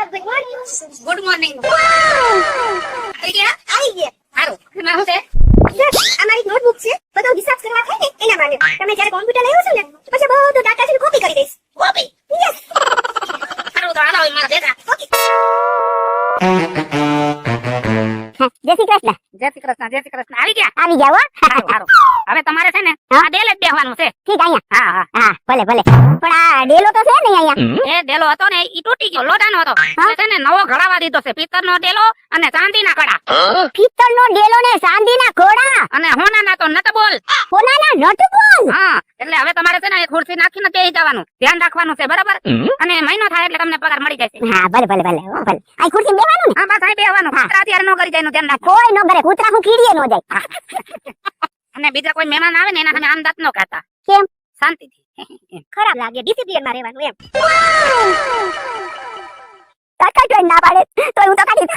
Good morning. Good morning. આવી ગયા? આવી ગયા. સારું. એમાં શું છે? આ મારી નોટબુક છે. બધો હિસાબ કરવા થાય ને એના માટે. તમે જ્યારે કોમ્પ્યુટર લાવ્યો છો ને પછી બધો ડાટા છે ને કોપી કરી દઈશ. કોપી. યસ. સારું તો હાલો મારા ભેગા. ઓકે. જય શ્રી કૃષ્ણ. જય શ્રી કૃષ્ણ, જય શ્રી કૃષ્ણ. આવી ગયા? આવી જાવ હો. સારું, સારું. હવે તમારે છે ને આ ડેલે જ બેહવાનું છે. ઠીક અહીંયા. હા હા. હા ભલે ભલે. પણ આ ડેલો તો છે ને અહીંયા. એ ડેલો હતો ને ઈ તૂટી ગયો, લોઢાનો હતો. એટલે છે ને નવો ઘડાવા દીધો છે, પિત્તળનો ડેલો અને ચાંદીના કડા. પિત્તળનો ડેલો ને ચાંદીના ઘોડા. અને હોનાના તો નટ બોલ. સોનાના નટબોલ. હા, એટલે હવે તમારે છે ને એક ખુરશી નાખીને બેહી જવાનું, ધ્યાન રાખવાનું છે, બરાબર? અને મહિનો થાય એટલે તમને પગાર મળી જશે. હા ભલે ભલે ભલે. હો ભલે. આ ખુરશી બેવાનું ને. હા બસ અહીં બેહવાનું. કૂતરા અત્યારે ન કરી જાય એનું ધ્યાન રાખો. કોઈ નો કરે. કૂતરા હું કીડીએ નો જાય. અને બીજા કોઈ મહેમાન આવે ને એના સામે આમ દાંત ન કાઢતા. કેમ? શાંતિથી. ખરાબ લાગે. ડિસિપ્લિન માં રહેવાનું એમ. કાકા ના પાડે તો હું તો કાઢી